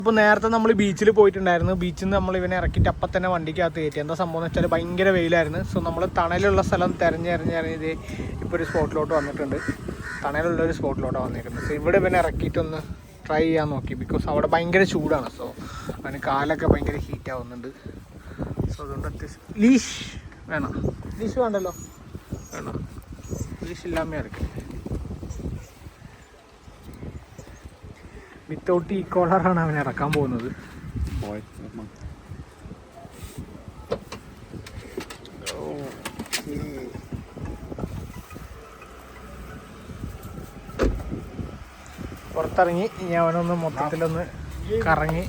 ഇപ്പോൾ നേരത്തെ നമ്മൾ ബീച്ചിൽ പോയിട്ടുണ്ടായിരുന്നു. ബീച്ചിൽ നിന്ന് നമ്മൾ ഇവനെ ഇറക്കിയിട്ട് അപ്പം തന്നെ വണ്ടിക്കകത്ത് കയറ്റി. എന്താ സംഭവം എന്ന് വെച്ചാൽ ഭയങ്കര വെയിലായിരുന്നു. സോ നമ്മൾ തണലുള്ള സ്ഥലം തിരഞ്ഞ് ഇപ്പോൾ ഒരു സ്പോട്ടിലോട്ട് വന്നിട്ടുണ്ട്. തണലുള്ളൊരു സ്പോട്ടിലോട്ടാണ് വന്നിരിക്കുന്നത്. സോ ഇവിടെ ഇവനെ ഇറക്കിയിട്ടൊന്ന് ട്രൈ ചെയ്യാൻ നോക്കി. ബിക്കോസ് അവിടെ ഭയങ്കര ചൂടാണ്. സോ അവന് കാലൊക്കെ ഭയങ്കര ഹീറ്റ് ആവുന്നുണ്ട്. സോ അതുകൊണ്ട് അത്യാവശ്യം ലീഷ് വേണം. ലീഷ് വേണ്ടല്ലോ, വേണം. ലീഷ് ഇല്ലാമേ ഇറക്കി. വിത്തൗട്ട് ഈ കോളറാണ് അവൻ ഇറക്കാൻ പോകുന്നത്. പുറത്തിറങ്ങി ഇനി അവനൊന്ന് മൊത്തത്തിലൊന്ന് കറങ്ങി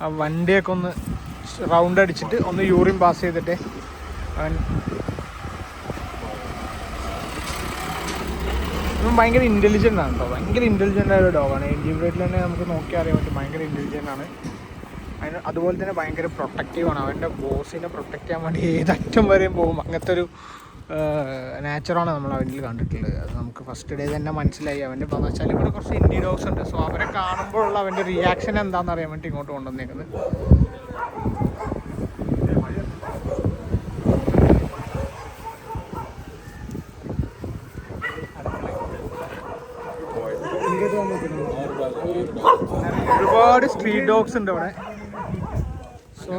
ആ വണ്ടിയൊക്കെ ഒന്ന് റൗണ്ട് അടിച്ചിട്ട് ഒന്ന് യൂറിൻ പാസ് ചെയ്തിട്ട് അവൻ ഭയങ്കര ഇൻ്റലിജൻ്റ് ആണ് കേട്ടോ. ഭയങ്കര ഇൻ്റലിജൻ്റ് ആയ ഒരു ഡോഗാണ്. ഇന്ത്യൻ ബ്രീഡിൽ തന്നെ നമുക്ക് നോക്കി അറിയാൻ പറ്റും. ഭയങ്കര ഇൻ്റലിജൻ്റ് ആണ്. അതിന് അതുപോലെ തന്നെ ഭയങ്കര പ്രൊട്ടക്റ്റീവാണ്. അവൻ്റെ ബോസിനെ പ്രൊട്ടക്റ്റ് ചെയ്യാൻ വേണ്ടി ഏതറ്റം വരെയും പോകും. അങ്ങനത്തെ ഒരു നാച്ചറാണ് നമ്മൾ അവനിൽ കണ്ടിട്ടുള്ളത്. അത് നമുക്ക് ഫസ്റ്റ് ഡേ തന്നെ മനസ്സിലായി. അവൻ്റെ എന്ന് വെച്ചാൽ ഇവിടെ കുറച്ച് ഇന്ത്യൻ ഡോഗ്സ് ഉണ്ട്. സോ അവരെ കാണുമ്പോഴുള്ള അവൻ്റെ റിയാക്ഷൻ എന്താണെന്ന് അറിയാൻ വേണ്ടി ഇങ്ങോട്ട് കൊണ്ടുവന്നേക്കുന്നത്. ഒരുപാട് സ്ട്രീറ്റ് ഡോഗ്സ് ഉണ്ട് അവിടെ. സോ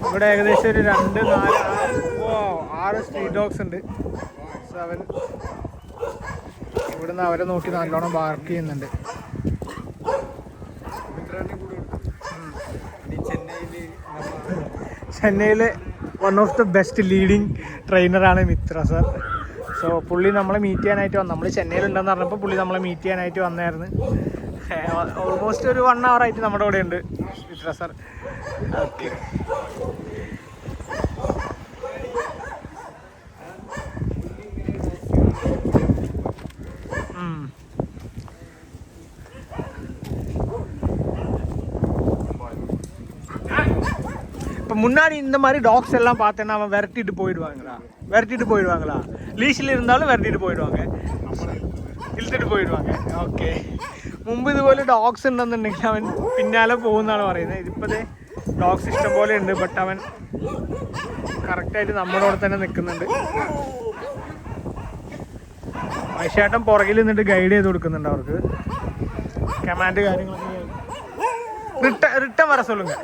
ഇവിടെ ഏകദേശം ഒരു 2, 4, 6 സ്ട്രീറ്റ് ഡോഗ്സ് ഉണ്ട്. സോ അവൻ ഇവിടുന്ന് അവരെ നോക്കി നല്ലോണം ബാർക്ക് ചെയ്യുന്നുണ്ട്. ചെന്നൈയിലെ one of the best leading ട്രെയിനറാണ് മിത്ര സർ. സോ പുള്ളി നമ്മളെ മീറ്റ് ചെയ്യാനായിട്ട് വന്നു. നമ്മൾ ചെന്നൈയിലുണ്ടെന്ന് പറഞ്ഞപ്പോൾ പുള്ളി നമ്മളെ മീറ്റ് ചെയ്യാനായിട്ട് വന്നായിരുന്നു. ഓൾമോസ്റ്റ് ഒരു 1 hour ആയിട്ട് നമ്മുടെ കൂടെ ഉണ്ട് മിത്ര സർ. ഓക്കെ, இப்போ முன்னாடி இந்த மாதிரி டாக்ஸ் எல்லாம் பார்த்தேன்னா அவன் விரட்டிட்டு போயிடுவாங்களா? லீஷில் இருந்தாலும் விரட்டிட்டு போயிடுவாங்க, ഇழுത്തിട്ട് പോയിടുവാங்க. ഓക്കെ, മുമ്പ് ഇതുപോലെ ഡോഗ്സ് ഉണ്ടെന്നുണ്ടെങ്കിൽ അവൻ പിന്നാലെ പോകുന്നതാണ് പറയുന്നത്. ഇതിപ്പോഴേ ഡോഗ്സ് ഇഷ്ടം പോലെ ഉണ്ട്. ബട്ട് അവൻ കറക്റ്റായിട്ട് നമ്മളോട് തന്നെ നിൽക്കുന്നുണ്ട്. വൈശേട്ടൻ പുറകിൽ നിന്നിട്ട് ഗൈഡ് ചെയ്ത് കൊടുക്കുന്നുണ്ട് അവർക്ക്. കമാൻഡ് കാര്യങ്ങളൊക്കെ റിട്ടൺ വര சொல்லுங்க.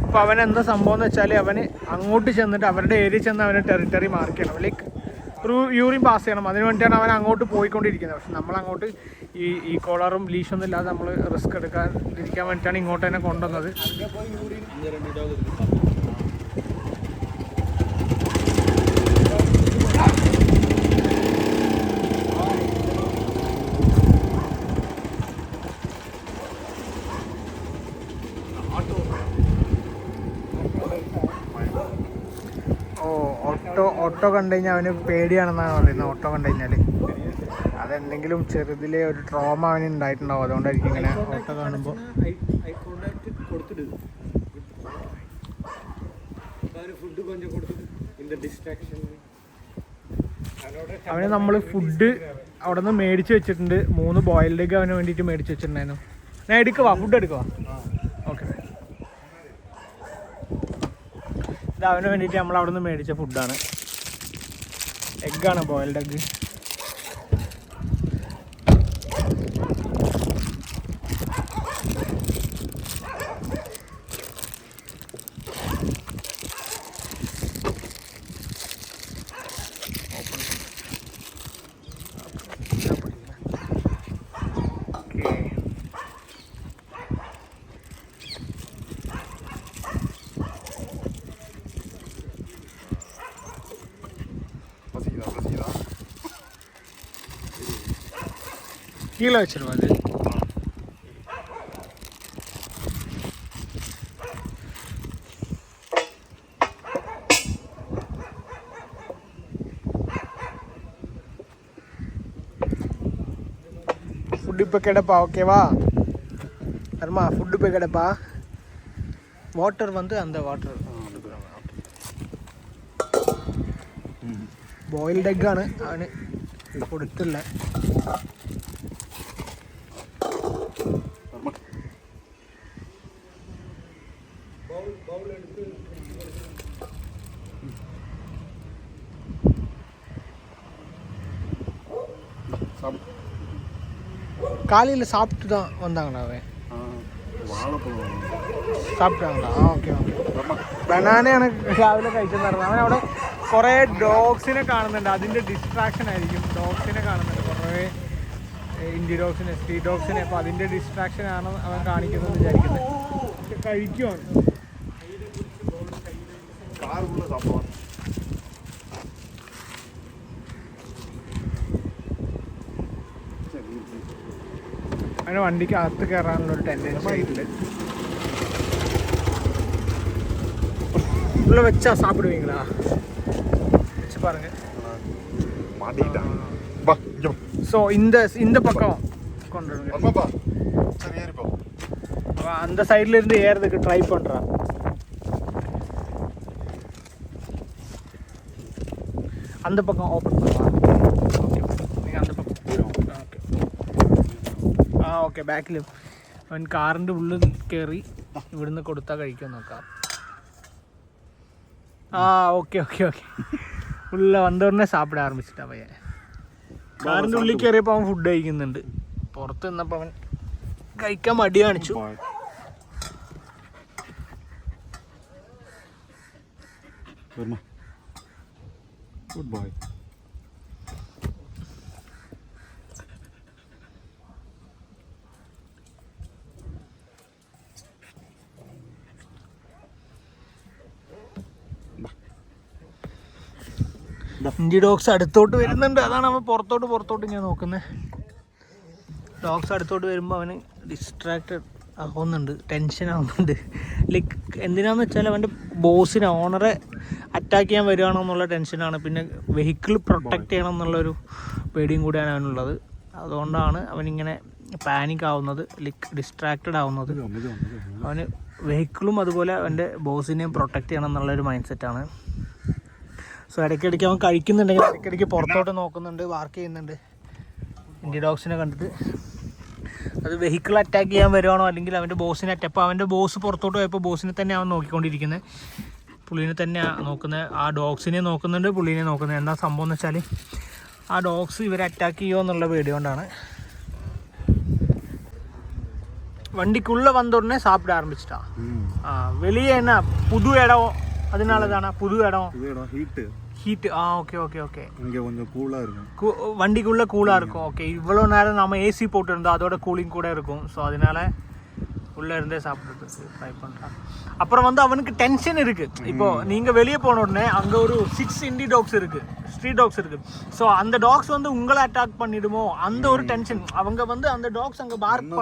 അപ്പോൾ അവൻ എന്താ സംഭവം എന്ന് വെച്ചാൽ അവന് അങ്ങോട്ട് ചെന്നിട്ട് അവരുടെ ഏരിയ ചെന്ന് അവന് ടെറിട്ടറി മാർക്ക് ചെയ്യണം. ലൈക്ക് യൂറിൻ പാസ് ചെയ്യണം. അതിന് വേണ്ടിയാണ് അവൻ അങ്ങോട്ട് പോയിക്കൊണ്ടിരിക്കുന്നത്. പക്ഷെ നമ്മളങ്ങോട്ട് ഈ കോളറും ലീഷൊന്നും ഇല്ലാതെ നമ്മൾ റിസ്ക് എടുക്കാതിരിക്കാൻ വേണ്ടിയിട്ടാണ് ഇങ്ങോട്ട് തന്നെ കൊണ്ടുവന്നത്. ഓട്ടോ കണ്ടു കഴിഞ്ഞാൽ അവന് പേടിയാണെന്നാണ് പറയുന്നത്. ഓട്ടോ കണ്ടു കഴിഞ്ഞാൽ അതെന്തെങ്കിലും ചെറുതിലെ ഒരു ട്രോമ അവന് ഉണ്ടായിട്ടുണ്ടാവും. അതുകൊണ്ടായിരിക്കും ഇങ്ങനെ ഓട്ടോ കാണുമ്പോൾ. അവന് നമ്മൾ ഫുഡ് അവിടെ നിന്ന് മേടിച്ച് വെച്ചിട്ടുണ്ട്. 3 ബോയിൽഡ് എഗ് അവന് വേണ്ടിയിട്ട് മേടിച്ച് വെച്ചിട്ടുണ്ടായിരുന്നു. ഞാൻ എടുക്കുവാ, ഫുഡ് എടുക്കുവാ. ഓക്കെ, ഇത് അവന് വേണ്ടിയിട്ട് നമ്മൾ അവിടെ നിന്ന് മേടിച്ച ഫുഡാണ്. എഗ്ഗാണ്, ബോയിൽഡ് എഗ്ഗ്. கீழே வச்சிருவோம் அது. ஃபுட்டு இப்போ கிடப்பா, ஓகேவா? அருமா ஃபுட்டு போய் கிடப்பா. வாட்டர் வந்து அந்த வாட்டர் ബോയിൽഡ് എഗ്ഗാണ് അവന് കൊടുത്തില്ല. காலையில் சாப்பிட்டு தான் வந்தாங்களா அவன்? സാപ്പിട്ടാണല്ലോ. ആ ഓക്കെ ഓക്കെ. ബനാനയാണ് രാവിലെ കഴിച്ചെന്ന് അവൻ അവിടെ കുറേ ഡോഗ്സിനെ കാണുന്നുണ്ട്. അതിൻ്റെ ഡിസ്ട്രാക്ഷൻ ആയിരിക്കും. ഡോഗ്സിനെ കാണുന്നുണ്ട്, കുറേ ഇൻഡി ഡോഗ്സിനെ, സ്ട്രീറ്റ് ഡോഗ്സിനെ. അപ്പോൾ അതിൻ്റെ ഡിസ്ട്രാക്ഷനാണ് അവൻ കാണിക്കുന്നത് വിചാരിക്കുന്നത്. കഴിക്കുവാണ്. അവന് വണ്ടിക്ക് അകത്ത് കയറാനുള്ളൊരു ടെൻഡൻസി ആയിട്ടുണ്ട്. உள்ள வச்சா சாப்பிடுவீங்களா? வச்சு பாருங்க. ஸோ இந்த பக்கம் கொண்டு வருங்க. அந்த சைட்ல இருந்து ஏறதுக்கு ட்ரை பண்றான். அந்த பக்கம் ஓப்பன் பண்ணலாம். ஓகே, நீங்கள் அந்த பக்கம் ഓക്കെ. ആ ഓക്കെ. ബാക്കിൽ അവൻ കാറിൻ്റെ ഉള്ളിൽ കയറി ഇവിടുന്ന് കൊടുത്താൽ കഴിക്കാൻ നോക്കാം. Okay okay okay. உள்ளே வந்தோடனே சாப்பிட ஆரம்பிச்சிட்டா பையன். കാറിൻ്റെ ഉള്ളിൽ കയറിയപ്പോൾ അവൻ ഫുഡ് കഴിക്കുന്നുണ്ട്. പുറത്ത് നിന്നപ്പോൾ അവൻ കഴിക്കാൻ മടി കാണിച്ചു. Good boy. ഇൻഡി ഡോഗ്സ് അടുത്തോട്ട് വരുന്നുണ്ട്. അതാണ് അവൻ പുറത്തോട്ട് ഞാൻ നോക്കുന്നത്. ഡോഗ്സ് അടുത്തോട്ട് വരുമ്പോൾ അവന് ഡിസ്ട്രാക്റ്റഡ് ആവുന്നുണ്ട്, ടെൻഷൻ ആവുന്നുണ്ട്. ലൈക്ക് എന്തിനാന്ന് വെച്ചാൽ അവൻ്റെ ബോസിനെ, ഓണറെ അറ്റാക്ക് ചെയ്യാൻ വരികയാണോ എന്നുള്ള ടെൻഷനാണ്. പിന്നെ വെഹിക്കിൾ പ്രൊട്ടക്റ്റ് ചെയ്യണം എന്നുള്ളൊരു പേടിയും കൂടിയാണ് അവനുള്ളത്. അതുകൊണ്ടാണ് അവനിങ്ങനെ പാനിക് ആവുന്നത്, ലൈക്ക് ഡിസ്ട്രാക്റ്റഡ് ആവുന്നത്. അവന് വെഹിക്കിളും അതുപോലെ അവൻ്റെ ബോസിനെയും പ്രൊട്ടക്റ്റ് ചെയ്യണം എന്നുള്ളൊരു മൈൻഡ് സെറ്റാണ്. സോ ഇടയ്ക്കിടയ്ക്ക് അവൻ കഴിക്കുന്നുണ്ടെങ്കിൽ ഇടയ്ക്കിടയ്ക്ക് പുറത്തോട്ട് നോക്കുന്നുണ്ട്, വാർക്ക് ചെയ്യുന്നുണ്ട് ഇൻഡി ഡോഗ്സിനെ കണ്ടിട്ട്. അത് വെഹിക്കിൾ അറ്റാക്ക് ചെയ്യാൻ വരുവാണോ അല്ലെങ്കിൽ അവൻ്റെ ബോസിനെ അപ്പോൾ അവൻ്റെ ബോസ് പുറത്തോട്ട് പോയപ്പോൾ ബോസിനെ തന്നെ അവൻ നോക്കിക്കൊണ്ടിരിക്കുന്നത്. പുള്ളീനെ തന്നെയാണ് നോക്കുന്നത്. ആ ഡോഗ്സിനെ നോക്കുന്നുണ്ട്, പുള്ളീനെ നോക്കുന്നത്. എന്താ സംഭവം എന്ന് വെച്ചാൽ ആ ഡോഗ്സ് ഇവരെ അറ്റാക്ക് ചെയ്യുമോ എന്നുള്ള പേടി കൊണ്ടാണ്. വണ്ടിക്കുള്ള വന്നോടനെ സാപ്പിട ആരംഭിച്ചിട്ടാ. வெளியே என்ன புது இடம், அதனால தானா புது இடம்? ஹீட். Okay okay okay. இங்கே கொஞ்சம் கூலாக இருக்கும், வண்டிக்குள்ளே கூலாக இருக்கும். ஓகே, இவ்வளோ நேரம் நம்ம ஏசி போட்டுருந்தோம், அதோட கூலிங் கூட இருக்கும். ஸோ அதனால உள்ளே இருந்தே சாப்பிட்றதுக்கு ட்ரை பண்ணுறான். அப்புறம் வந்து அவனுக்கு டென்ஷன் இருக்குது. இப்போது நீங்கள் வெளியே போன உடனே அங்கே ஒரு 6 இண்டி டாக்ஸ் இருக்குது, ஸ்ட்ரீட் டாக்ஸ் இருக்குது. ஸோ அந்த டாக்ஸ் வந்து உங்களை அட்டாக் பண்ணிடுமோ அந்த ஒரு டென்ஷன். அவங்க வந்து அந்த டாக்ஸ் அங்கே பார்க்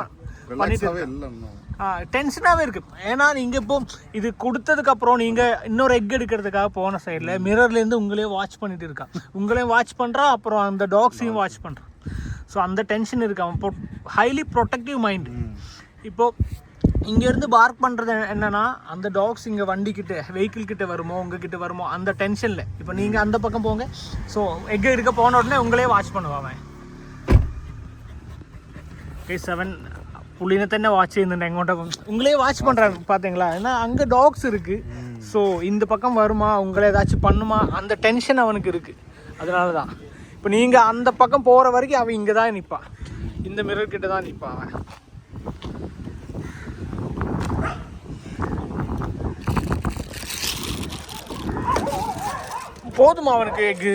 பண்ணிட்டு டென்ஷனாகவே இருக்குது. ஏன்னா நீங்கள் இப்போ இது கொடுத்ததுக்கப்புறம் நீங்கள் இன்னொரு எக் எடுக்கிறதுக்காக போன சைடில் மிரர்லேருந்து உங்களையே வாட்ச் பண்ணிட்டு இருக்கான். உங்களையும் வாட்ச் பண்ணுறான், அப்புறம் அந்த டாக்ஸையும் வாட்ச் பண்ணுறான். ஸோ அந்த டென்ஷன் இருக்கு. அவன் இப்போ ஹைலி ப்ரொடெக்டிவ் மைண்டு. இப்போது இங்கேருந்து பார்க் பண்ணுறது என்னென்னா, அந்த டாக்ஸ் இங்கே வண்டிக்கிட்ட வெஹிக்கிள் கிட்ட வருமோ உங்ககிட்ட வருமோ அந்த டென்ஷனில் இப்போ நீங்கள் அந்த பக்கம் போங்க. ஸோ எக் எடுக்க போன உடனே உங்களே வாட்ச் பண்ணுவான். ஓகே, 7 புள்ளினை തന്നെ வாட்ச் ചെയ്യുന്നുണ്ട്. எங்கோட்ட உங்களே வாட்ச் பண்ணுறாங்க பார்த்தீங்களா? ஏன்னா அங்கே டாக்ஸ் இருக்குது. ஸோ இந்த பக்கம் வருமா, உங்களை ஏதாச்சும் பண்ணுமா, அந்த டென்ஷன் அவனுக்கு இருக்குது. அதனால தான் இப்போ நீங்கள் அந்த பக்கம் போகிற வரைக்கும் அவன் இங்கே தான் நிற்பான், இந்த மிரர் கிட்ட தான் நிற்பான் அவன். போதுமா அவனுக்கு எக்கு?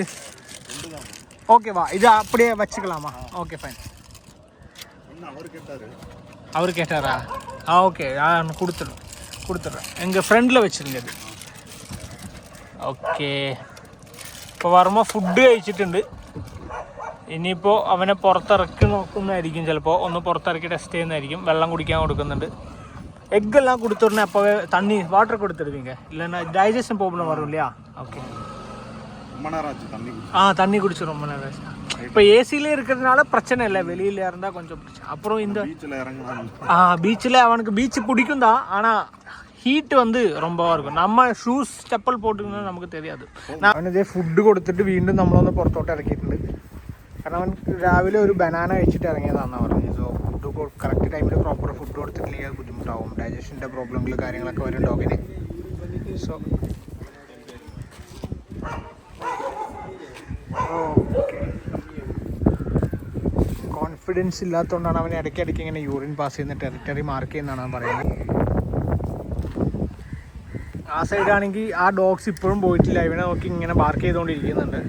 ஓகேவா, இது அப்படியே வச்சுக்கலாமா? Okay fine. அவர் கேட்டாரா? ஓகே, கொடுத்துட்றேன். எங்கள் ഫ്രണ്ടിൽ വെച്ചിരുന്നു അത്. ഓക്കെ, ഇപ്പോൾ വരുമ്പോൾ ഫുഡ് കഴിച്ചിട്ടുണ്ട്. ഇനിയിപ്പോൾ അവനെ പുറത്തിറക്കി നോക്കുന്നതായിരിക്കും. ചിലപ്പോൾ ഒന്ന് പുറത്തിറക്കി ടെസ്റ്റ് ചെയ്യുന്നതായിരിക്കും. വെള്ളം കുടിക്കാൻ കൊടുക്കുന്നുണ്ട്. എഗ്ഗെല്ലാം കൊടുത്തുടനെ അപ്പോൾ തണ്ണി വാട്ടർ കൊടുത്തിടുവീങ്ക, இல்லைன்னா டைஜஷன் ப்ராப்ளம் வரும் இல்லையா? ஓகே, தண்ணி குடிச்சு ரொம்ப நேரம் ஆச்சு. இப்போ ஏசியிலே இருக்கிறதுனால பிரச்சனை இல்லை, வெளியில் இருந்தால் கொஞ்சம் பிரச்சனை. அப்புறம் இந்த பீச்சில் அவனுக்கு பீச் பிடிக்கும் தான், ஆனால் ஹீட் வந்து ரொம்பவா இருக்கும். நம்ம ஷூஸ் செப்பல் போட்டுக்கணும்னு നമുക്ക് தெரியாது. അവനിതേ ഫുഡ് കൊടുത്തിട്ട് വീണ്ടും നമ്മളൊന്ന് പുറത്തോട്ട് ഇറക്കിയിട്ടുണ്ട്. കാരണം അവൻ രാവിലെ ഒരു ബനാന കഴിച്ചിട്ട് ഇറങ്ങിയതാണെന്നാണ് പറഞ്ഞത്. സോ ഫുഡ് കറക്റ്റ് ടൈമിൽ പ്രോപ്പർ ഫുഡ് കൊടുത്തിട്ടില്ലെങ്കിൽ അത് ബുദ്ധിമുട്ടാവും. ഡൈജഷൻ്റെ പ്രോബ്ലങ്ങൾ കാര്യങ്ങളൊക്കെ വരും ഡോഗിന്. സോ കോൺഫിഡൻസ് ഇല്ലാത്തതുകൊണ്ടാണ് അവൻ ഇടയ്ക്കിടയ്ക്ക് ഇങ്ങനെ യൂറിൻ പാസ് ചെയ്യുന്ന ടെറിട്ടറി മാർക്ക് ചെയ്യുന്നതാണ് അവൻ പറയുന്നത്. ആ സൈഡാണെങ്കിൽ ആ ഡോഗ്സ് ഇപ്പോഴും പോയിട്ടില്ല. ഇവനെ നോക്കി ഇങ്ങനെ ബാർക്ക് ചെയ്തുകൊണ്ടിരിക്കുന്നുണ്ട്.